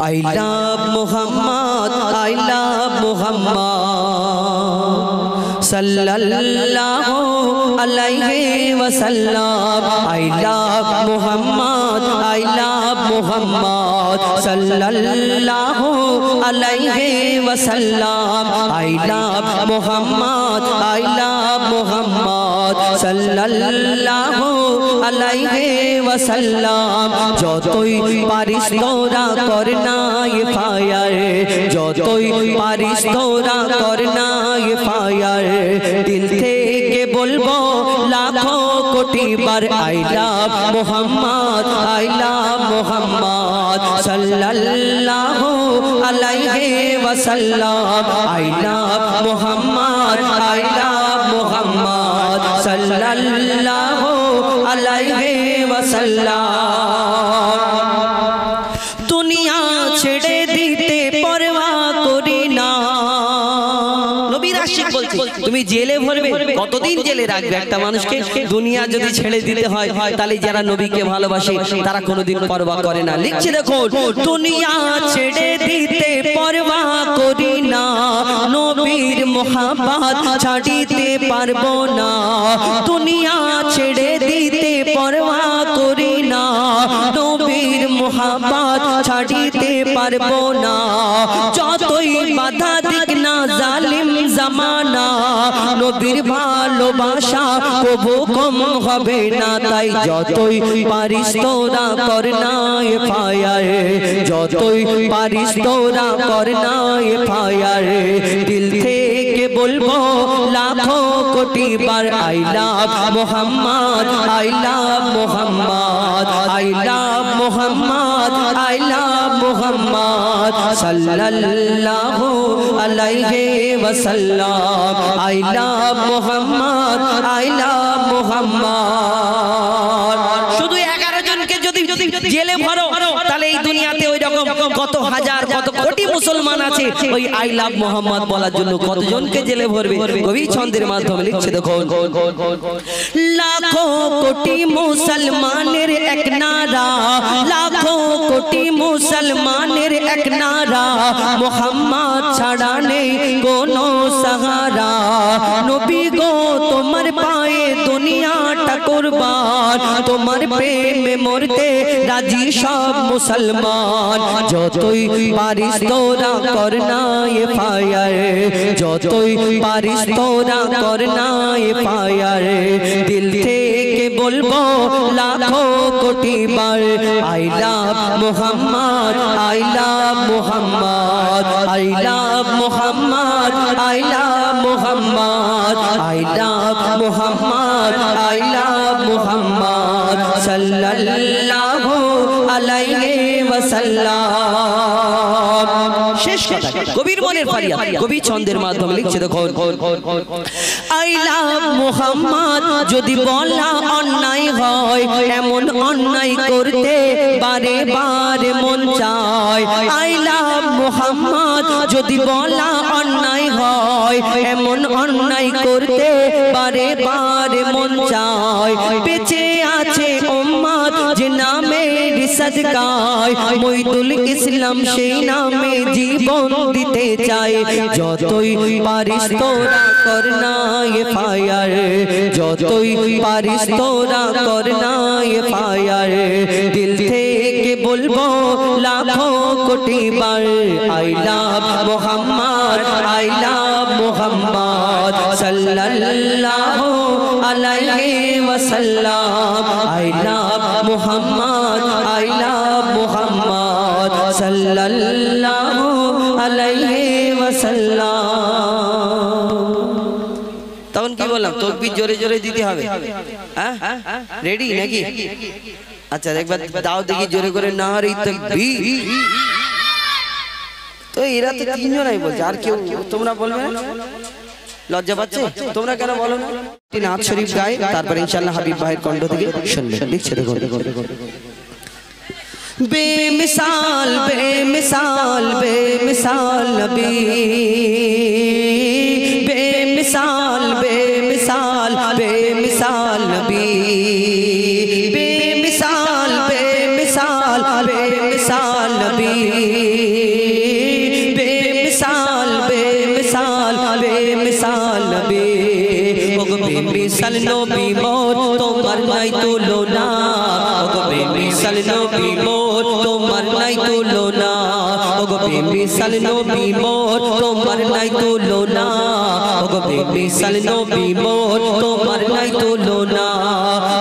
I love Muhammad, I love Muhammad sallallahu alayhi wa sallam. I love Muhammad, I love Muhammad sallallahu alayhi wa sallam. I love Muhammad, I love Muhammad sallallahu alayhi wa sallam. যতই পারিস তোরা কর না fire, যতই পারিস তোরা কর না ফায়ার, দিল থেকে বলবো লাখো কোটি বার I love Muhammad, I love Muhammad sallallahu alayhi wa sallam. I love Muhammad, I love Muhammad sallallahu alayhi wa sallam. দুনিয়া ছেড়ে দিতে পরোয়া করি না। নবীর আশিক বলছে তুমি জেলে ভরবে, কতদিন জেলে রাখবে একটা মানুষকে? দুনিয়া যদি ছেড়ে দিতে হয় তাহলে যারা নবীকে ভালোবাসে তারা কোনোদিন পরোয়া করে না। লিখছে দেখো, দুনিয়া ছেড়ে দিতে পরোয়া করি না, নবীর মোহাব্বত ছাড়িতে পারবো না। দুনিয়া ছেড়ে দিতে পরোয়া করি না, নবীর মোহাব্বত ছাড়িতে পারবো না। যতই বাধা দিক না জালিম জামানা, নবীর ভালোবাসা কবু কম হবে না। তাই যতই পারিস তোরা কর না ফায়ার, যতই পারিস তোরা কর না ফায়ার, দিল থেকে বলবো লাখো কোটি বার I love Muhammad, I love Muhammad, I love Muhammad, I love Muhammad sallallahu alayhi wa sallam. I love Muhammad, I love Muhammad. শুধু 11 জনকে যদি জেলে ভরো তাহলে এই দুনিয়াতে ওই রকম কত হাজার কত কোটি মুসলমান আছে ওই I love Muhammad বলার জন্য কতজনকে জেলে ভরবে? কবি ছন্দের মাধ্যমে লিখছে দেখো, লাখো কোটি মুসলমানের এক নারা, লাখো কোটি মুসলমানের এক নারা, মোহাম্মদ ছাড়া নেই কোনো সাহারা। নবী গো তোমার পায়ে দুনিয়াটা কুরবান, তোমার প্রেমে মরতে রাজি সব মুসলমান। যতই পারিস তোরা কর না ফায়ার, যতই পারিস তোরা কর না ফায়ার, দিল থেকে বলবো লাখো কোটি বার I love Muhammad, I love Muhammad, I love Muhammad, I love Muhammad, I love Muhammad, I love Muhammad sallallahu alayhi wa sallam. শেষ কথা কবির মনের ফারিয়াদ কবি ছন্দের মাধ্যমে লিখছে দেখো, I love Muhammad যদি বলা অন্যায় হয়, এমন অন্যায় করতে বারে বারে মন চায়। I love Muhammad যদি বলা অন্যায় হয়, এমন অন্যায় করতে বারে বারে মন চায়। বেঁচে আছে উম্মত যে নামে সাদকায়, মইদুল ইসলাম সেই নামে জীবন দিতে চায়। যতই পারিস তোরা কর না ফায়ার, যতই পারিস তোরা কর না ফায়ার, দিল থেকে বলবো লাখো কোটি বার I love Muhammad, I love Muhammad sallallahu alayhi wa sallam. I love Muhammad, I love Muhammad sallallahu alayhi wa sallam. তখন কি বললাম তাকবীর জোরে জোরে দিতে হবে, হ্যাঁ রেডি নাকি? আচ্ছা একবার দাও দেখি জোরে করে নারে তাকবীর। তো এরা তো তিনজনই বলছে, আর কেউ তোমরা বলবে না? লজ্জা পাচ্ছে? তোমরা কেন বলো না? নাত শরীফ গায়, তারপর ইনশাআল্লাহ হাবিব ভাইয়ের কণ্ঠ থেকে শুনবেন। লিখছে দেখো, बेमिसाल बेमिसाल बेमिसाल नबी, बेमिसाल बेमिसाल बेमिसाल नबी, बेमिसाल बेमिसाल बेमिसाल नबी। বেমিসাল নবী মোর তোমার নাই তুলনা ওগো বেমিসাল নবী মোর তোমার নাই তুলনা ওগো বেমিসাল নবী মোর তোমার নাই তুলনা ওগো বেমিসাল নবী মোর তোমার নাই তুলনা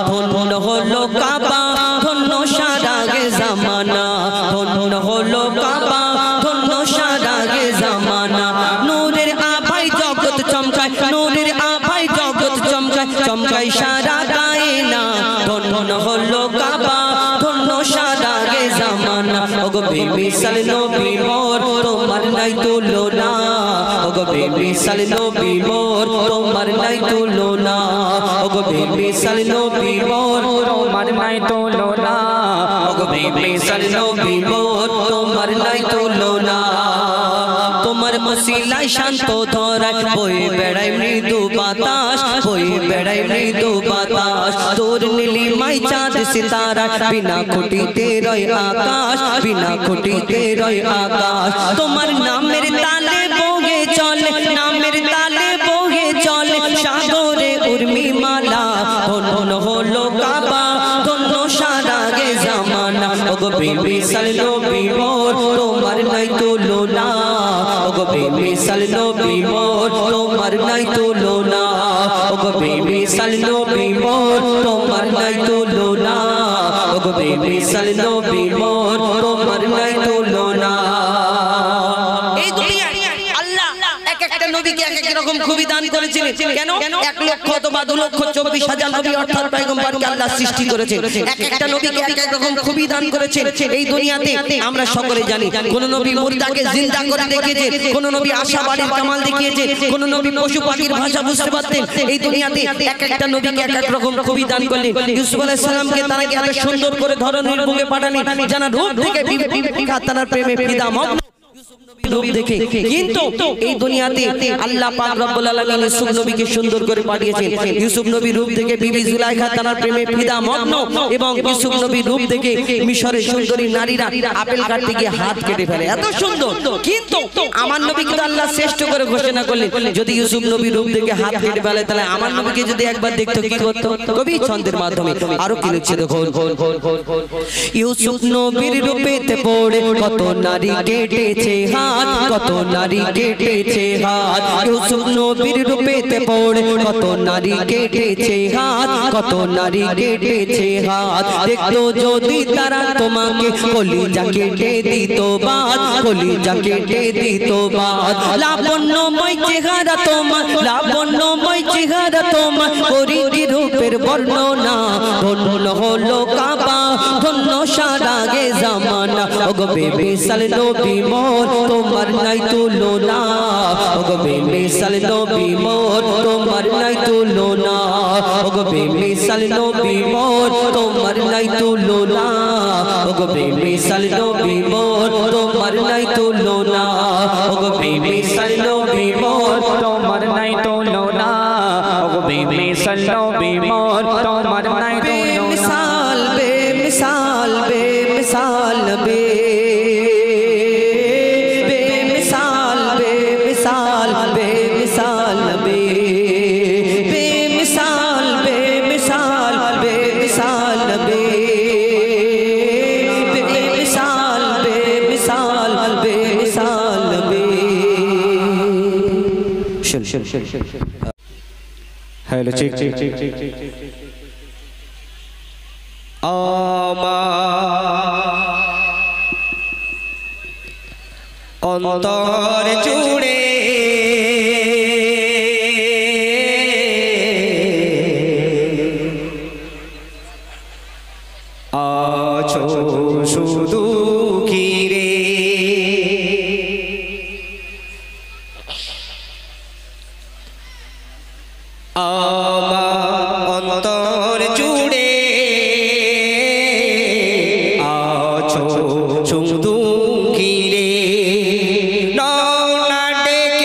ধন্য হলো কাবা ধন্য সারা গে জামানা ধন্য হলো কাবা ধন্য সারা গে জামানা নূরের আভায় জগৎ চমকায় নূরের আভায় জগৎ চমকায় চমকায় সারা কায়না ধন্য হলো কাবা ধন্য সারা গে জামানা ওগো বেমিসাল নবী মোর তোমার নাই তুলনা ওগো বেমিসাল নবী মোর তোমার নাই তুলনা ওগো বেমিসাল নবী মোর তোমার নাই তুলনা ওগো বেমিসাল নবী মোর তোমার নাই তুলনা তোমার মসিলায় শান্ত ধরায় বয়ে বেড়ায় মৃদু বাতাস বয়ে বেড়ায় মৃদু বাতাস তোর নীলিমায় চাঁদ সিতারা বিনা খুঁটিতে রয় আকাশ বিনা খুঁটিতে রয় আকাশ তোমার নামের তালে বহে চলে নামের তালে বহে চলে সাগরে উর্মিমালা ধন্য হলো কাবা ধন্য সারা গে জামানা ওগো বেমিসাল নবী মোর তোমার নাই তুলনা ওগো বেমিসাল নবী মোর তোমার নাই তুলনা ওগো বেমিসাল নবী মোর তোমার নাই তুলনা ওগো বেমিসাল নবী মোর তোমার নাই তুলনা এই দুনিয়ায় আল্লাহ এক একটা নবীকে এক এক রকম খুবই দান করেছিলেন কেন 1 লক্ষ অথবা 2 লক্ষ 24,000 নবী অর্থাৎ পয়গম্বরকে আল্লাহ সৃষ্টি করেছেন এক একটা নবীকে এক এক রকম খুবই দান করেছেন এই দুনিয়াতে আমরা সকলে জানি কোন নবী মুর্দাকে জিন্দা করে দেখিয়েছেন কোন নবী আশাবাড়ির কামাল দেখিয়েছেন কোন নবী পশু পাখির ভাষা বুঝতে পারতেন এই দুনিয়াতে এক একটা নবীকে এক এক রকম খুবই দান করলেন ইউসুফ আলাইহিস সালামকে তারা কি এত সুন্দর করে ধরনের বুকে পাঠালেন জানা রূপ থেকে বিবি খাতানার প্রেমে ফিদা মগ্ন রূপ দেখে কিন্তু এই দুনিয়াতে আল্লাহ পাক রব্বুল আলামিন ইউসুফ নবীকে সুন্দর করে পাঠিয়েছেন ইউসুফ নবী রূপ দেখে বিবি জুলাইখা তার প্রেমে ফিদা মগ্ন এবং ইউসুফ নবী রূপ দেখে মিশরের সুন্দরী নারীরা আপেল কাটতে গিয়ে হাত কেটে ফেলে এত সুন্দর কিন্তু আমার নবীকে তো আল্লাহ শ্রেষ্ঠ করে ঘোষণা করলেন যদি ইউসুফ নবী রূপ দেখে হাত কেটে ফেলে তাহলে আমার নবীকে যদি একবার দেখতো কি করতো কবি ছন্দের মাধ্যমে আরো কি লিখছে দেখো ইউসুফ নবীর রূপেতে পড়ে কত নারী কেটেছে হাত কত নারী কেটেছে হাত ইউসুফ নবীর রূপেতে পড়ে কত নারী কেটেছে হাত কত নারী কেটেছে হাত দেখতো যদি তারা তোমাকে কলিজা কেটে দিত বাদ কলিজা কেটে দিত বাদ লাবণ্যময় চেহারা তোমার লাবণ্যময় চেহারা তোমার করি রূপের বর্ণনা ধন্য হলো কাবা ধন্য সারা গে জামানা ওগো বেমিসাল নবী মোর তোমার নাই তুলনা ওগো বেমিসাল নবী মোর তোমার নাই তুলনা ওগো বেমিসাল নবী মোর তোমার নাই তুলনা ওগো বেমিসাল নবী মোর তোমার নাই তুলনা ওগো বেমিসাল নবী মোর তোমার নাই তুলনা ওগো বেমিসাল নবী মোর তোমার নাই তুলনা বেমিসাল বেমিসাল বেমিসাল hello check check check check check অন্তর জুড়ে আছো শুধু ঘিরে আমার অন্তর জুড়ে আছো শুধু ঘিরে নৌনা ডেকে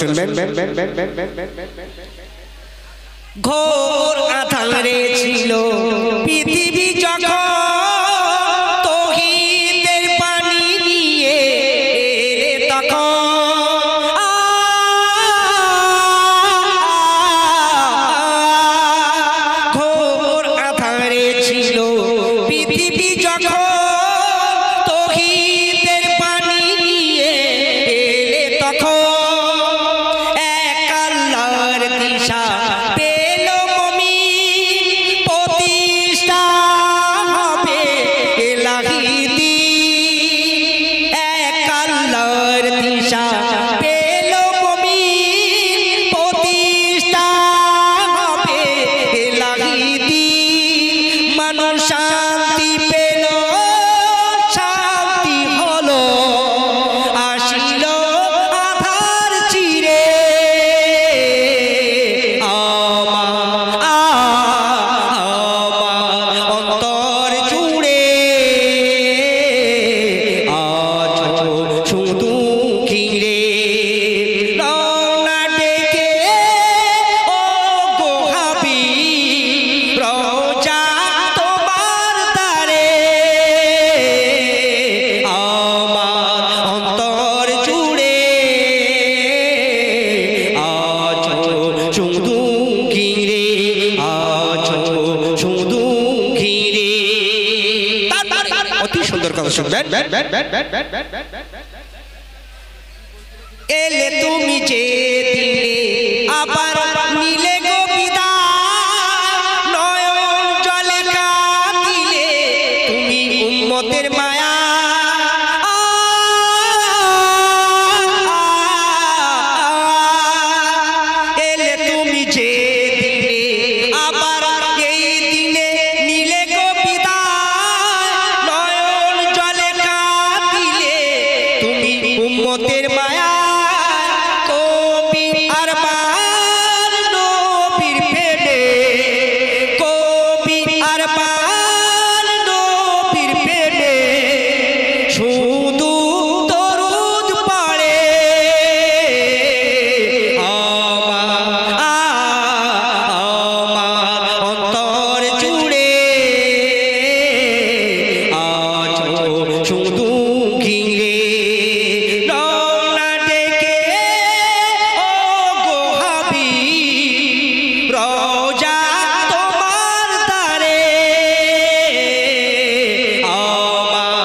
শুনবেন। ঘোর আঁধারে ছিল পৃথিবী যখন তৌহিদের পানি নিয়ে এলে তখন ঘোর আঁধারে ছিল পৃথিবী যখন তৌহিদের পানি নিয়ে এলে তখন এক আল্লাহর দিশা পেল মুমিন প্রতিষ্ঠা হবে ইলাহি দ্বীন। এক আল্লাহর দিশা পেল মুমিন প্রতিষ্ঠা হবে ইলাহি দ্বীন। মানুষ শান্তি পেল শান্তি হলো আসিল আধার চিরে আমার অন্তর জুড়ে আজ শুধু ঘিরে রওনা ডেকে ও গো হাবিব রওজা তোমার দ্বারে আমার অন্তর জুড়ে আজ শুধু ঘিরে আজ শুধু ঘিরে। অতি সুন্দর কথা শুনবেন। এলে তুমি যে দিলে আবার নিলে গো বিদায় নয়ন জলে কাঁদিলে তুমি উম্মতের মায়া এলে তুমি যে দিলে আবার এই দিনে নিলে গো বিদায় নয়ন জলে কাঁদিলে তুমি উম্মতের মায়া কবি আরমান নবীর প্রেমে কবি আরমান নবীর প্রেমে শুধু দরুদ পড়ে আমার অন্তর জুড়ে আজ শুধু ঘিরে রওনা ডেকে ও গো হাবিব রওজা তোমার দ্বারে আমার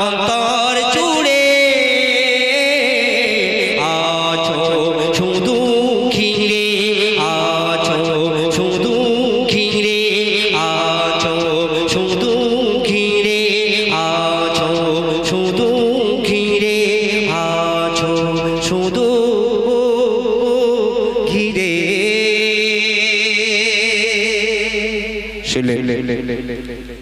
অন্তর জুড়ে আজ শুধু ঘিরে আজ শুধু ঘিরে আজ শুধু ঘিরে আজ শুধু ঘিরে আজ শুধু ঘিরে। শুনলেন।